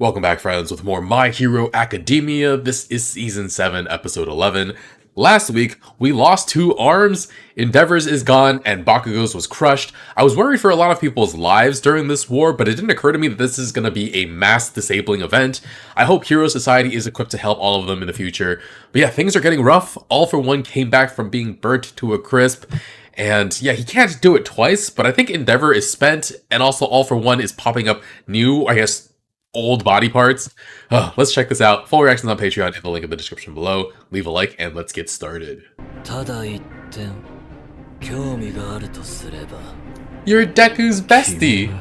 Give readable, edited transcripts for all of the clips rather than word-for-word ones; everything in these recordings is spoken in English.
Welcome back, friends, with more My Hero Academia. This is Season 7, Episode 11. Last week, we lost 2 arms, Endeavor's is gone, and Bakugo's was crushed. I was worried for a lot of people's lives during this war, but it didn't occur to me that this is going to be a mass disabling event. I hope Hero Society is equipped to help all of them in the future. But yeah, things are getting rough. All for One came back from being burnt to a crisp. And yeah, he can't do it twice, but I think Endeavor is spent, and also All for One is popping up new, old body parts. Let's check this out. Full reactions on Patreon in the link in the description below. Leave a like and let's get started. You're Deku's bestie.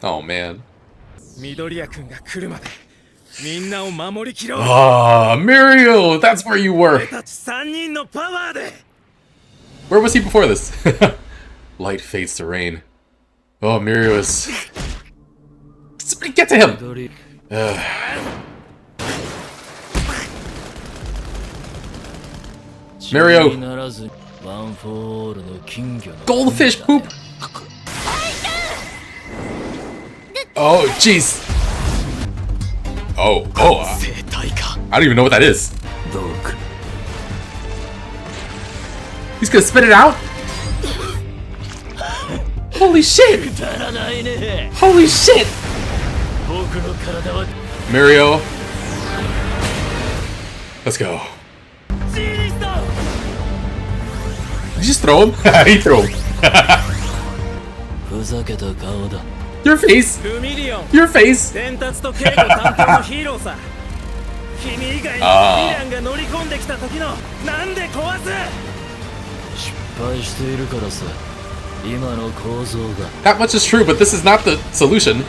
Oh man. Mirio! That's where you were! Where was he before this? Light fades to rain. Oh, Mirio is... Somebody get to him! Mirio! Goldfish poop! Oh, jeez! Oh, I don't even know what that is. He's gonna spit it out? Holy shit! Holy shit! Mirio. Let's go. Did you just throw him? He threw him. Your face! Your face! That much is true, but this is not the solution.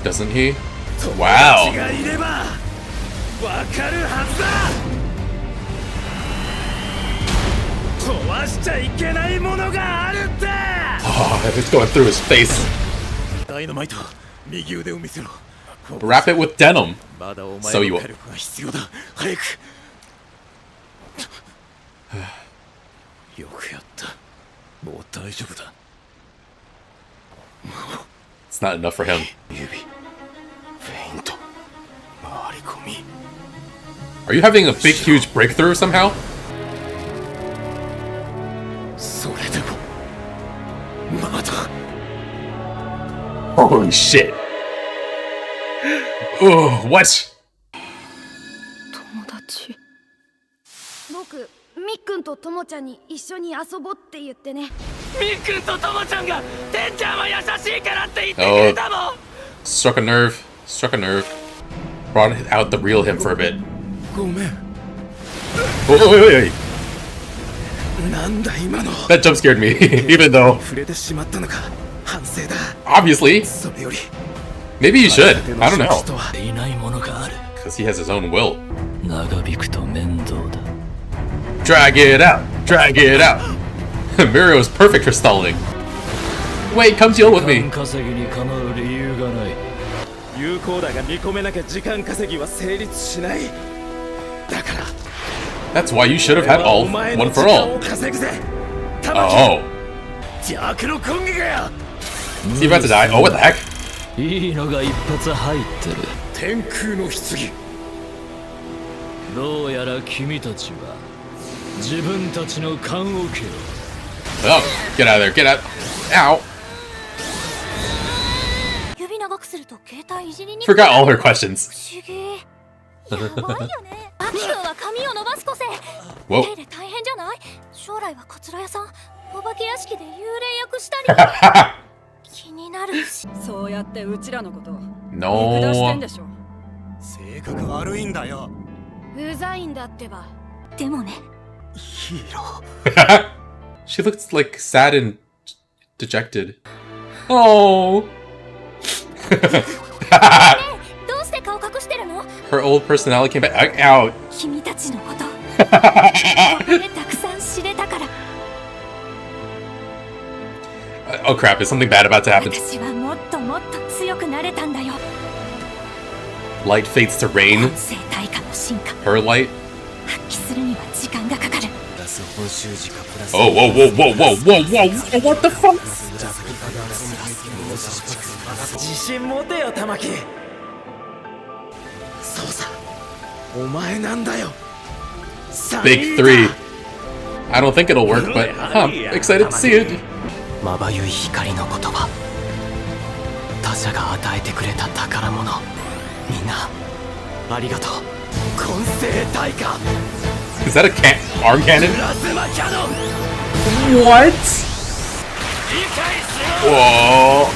Doesn't he? Wow. Oh, it's going through his face. Wrap it with denim. So you will. It's not enough for him. Are you having a big, huge breakthrough somehow? Holy shit. Oh, what? Oh, struck a nerve. Struck a nerve. Brought out the real him for a bit. Wait. That jump scared me, even though... Obviously. Maybe you should. I don't know. Because he has his own will. Drag it out. Drag it out. Mirio is perfect for stalling. Wait, come deal with me. That's why you should have had all one for all. Oh. Is he about to die? Oh, what the heck? Oh, get out of there, get out. Ow. Forgot all her questions. Whoa. No. She looks like sad and dejected. Oh. Her old personality came back. Out. Oh crap, is something bad about to happen? Light fades to rain. Her light. Oh, whoa, whoa, whoa, whoa, whoa, whoa, whoa, what the fuck? Big 3. I don't think it'll work, but I'm excited to see it. Is that a arm cannon? What? Whoa.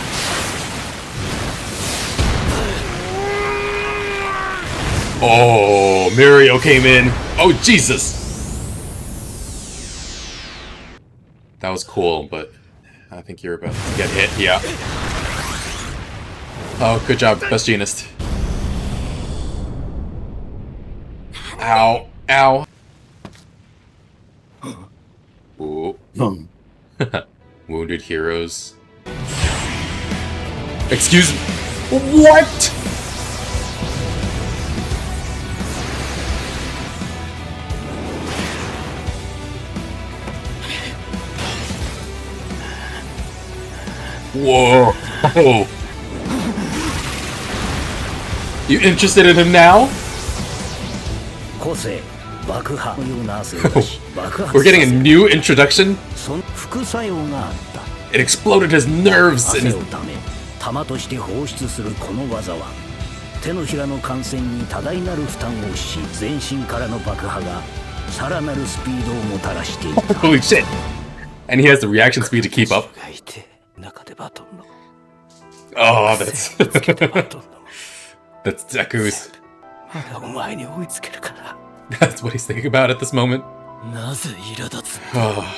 Oh, Mirio came in. Oh, Jesus. That was cool, but I think you're about to get hit. Yeah. Oh, good job, best genist. Ow. Ow. Ooh. Wounded heroes. Excuse me. What? Whoa. You interested in him now? We're getting a new introduction? It exploded his nerves and his... Holy shit! And he has the reaction speed to keep up. Oh, that's... that's Deku's. That's what he's thinking about at this moment. Oh.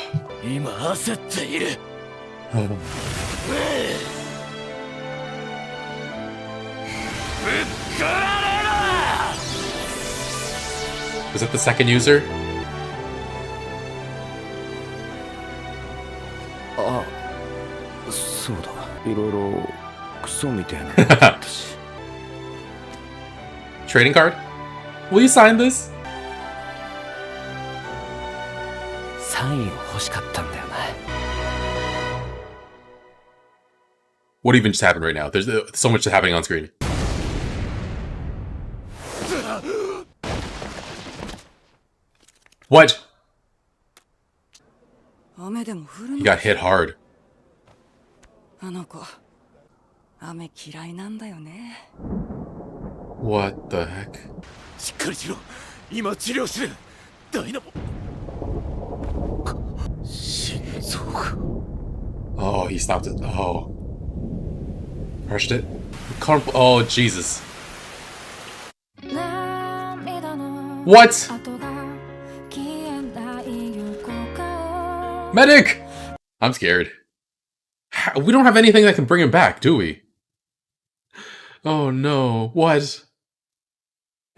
Was it the second user? Trading card? Will you sign this? What even just happened right now? There's so much happening on screen. What? He got hit hard. What the heck? Oh, he stopped it. Oh. Crushed it. Oh, Jesus. What? Medic! I'm scared. We don't have anything that can bring him back, do we? Oh no. What?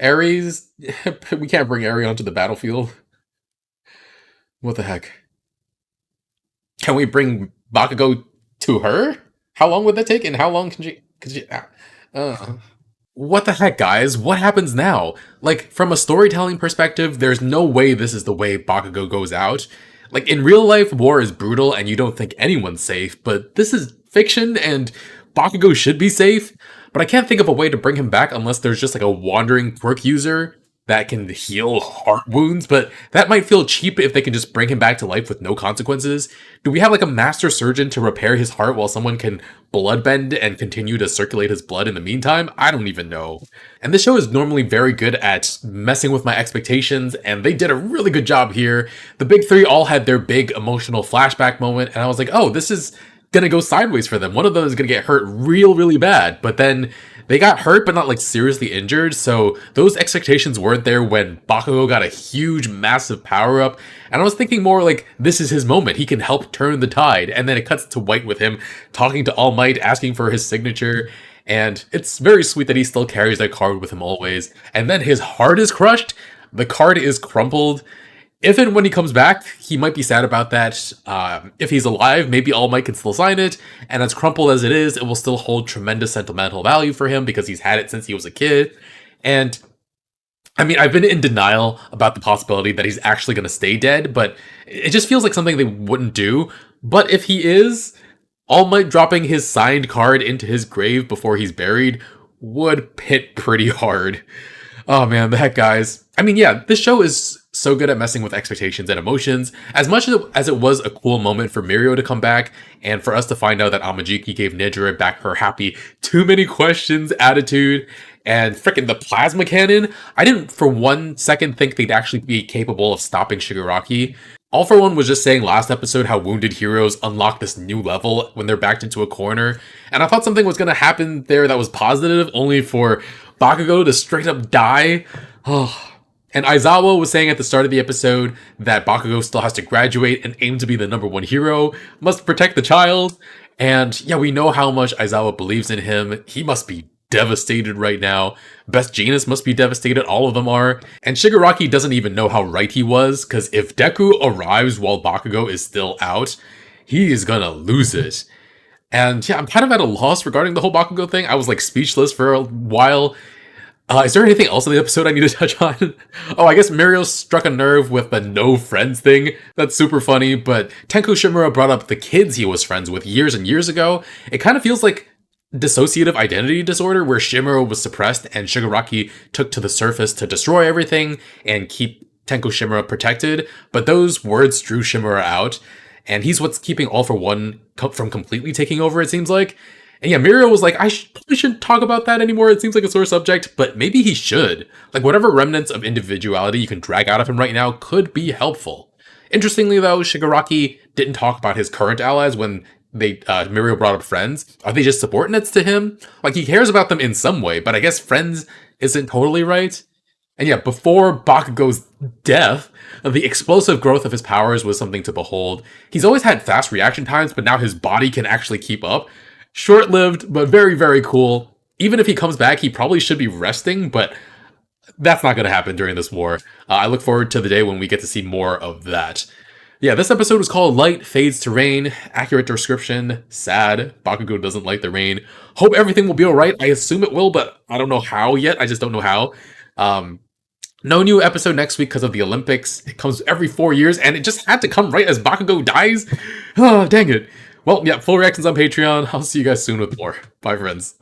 Ares? We can't bring Ares onto the battlefield. What the heck? Can we bring Bakugo to her? How long would that take? And how long can she... What the heck, guys? What happens now? Like, from a storytelling perspective, there's no way this is the way Bakugo goes out. Like, in real life, war is brutal and you don't think anyone's safe, but this is fiction and Bakugo should be safe. But I can't think of a way to bring him back unless there's just like a wandering quirk user that can heal heart wounds, but that might feel cheap if they can just bring him back to life with no consequences. Do we have like a master surgeon to repair his heart while someone can bloodbend and continue to circulate his blood in the meantime? I don't even know. And this show is normally very good at messing with my expectations, and they did a really good job here. The big three all had their big emotional flashback moment, and I was like, oh, this is gonna go sideways for them. One of them is gonna get hurt really bad, but then they got hurt but not like seriously injured, so those expectations weren't there when Bakugo got a huge massive power up, and I was thinking more like this is his moment, he can help turn the tide, and then it cuts to white with him talking to All Might, asking for his signature, and it's very sweet that he still carries that card with him always, and then his heart is crushed, the card is crumpled. If and when he comes back, he might be sad about that. If he's alive, maybe All Might can still sign it, and as crumpled as it will still hold tremendous sentimental value for him because he's had it since he was a kid. And I mean, I've been in denial about the possibility that he's actually going to stay dead, but it just feels like something they wouldn't do. But if he is, All Might dropping his signed card into his grave before he's buried would hit pretty hard. Oh man, the heck, guys. I mean, yeah, this show is so good at messing with expectations and emotions. As much as it was a cool moment for Mirio to come back, and for us to find out that Amajiki gave Nejire back her happy too many questions attitude, and frickin' the plasma cannon, I didn't for one second think they'd actually be capable of stopping Shigaraki. All for One was just saying last episode how wounded heroes unlock this new level when they're backed into a corner, and I thought something was gonna happen there that was positive, only for Bakugo to straight up die. Oh. And Aizawa was saying at the start of the episode that Bakugo still has to graduate and aim to be the #1 hero, must protect the child, and yeah, we know how much Aizawa believes in him. He must be devastated right now. Best Jeanist must be devastated, all of them are. And Shigaraki doesn't even know how right he was, because if Deku arrives while Bakugo is still out, he is gonna lose it. And yeah, I'm kind of at a loss regarding the whole Bakugo thing. I was like speechless for a while. Is there anything else in the episode I need to touch on? Oh, I guess Mirio struck a nerve with the no friends thing. That's super funny, but Tenko Shimura brought up the kids he was friends with years and years ago. It kind of feels like dissociative identity disorder where Shimura was suppressed and Shigaraki took to the surface to destroy everything and keep Tenko Shimura protected, but those words drew Shimura out, and he's what's keeping All for One from completely taking over, it seems like. And yeah, Mirio was like, probably shouldn't talk about that anymore. It seems like a sore subject, but maybe he should. Like, whatever remnants of individuality you can drag out of him right now could be helpful. Interestingly, though, Shigaraki didn't talk about his current allies when Mirio brought up friends. Are they just subordinates to him? Like, he cares about them in some way, but I guess friends isn't totally right. And yeah, before Bakugo's death, the explosive growth of his powers was something to behold. He's always had fast reaction times, but now his body can actually keep up. Short-lived, but very, very cool. Even if he comes back, he probably should be resting, but that's not going to happen during this war. I look forward to the day when we get to see more of that. Yeah, this episode was called Light Fades to Rain. Accurate description. Sad. Bakugo doesn't like the rain. Hope everything will be alright. I assume it will, but I don't know how yet. I just don't know how. No new episode next week because of the Olympics. It comes every 4 years, and it just had to come right as Bakugo dies. Oh, dang it. Well, yeah, full reactions on Patreon. I'll see you guys soon with more. Bye, friends.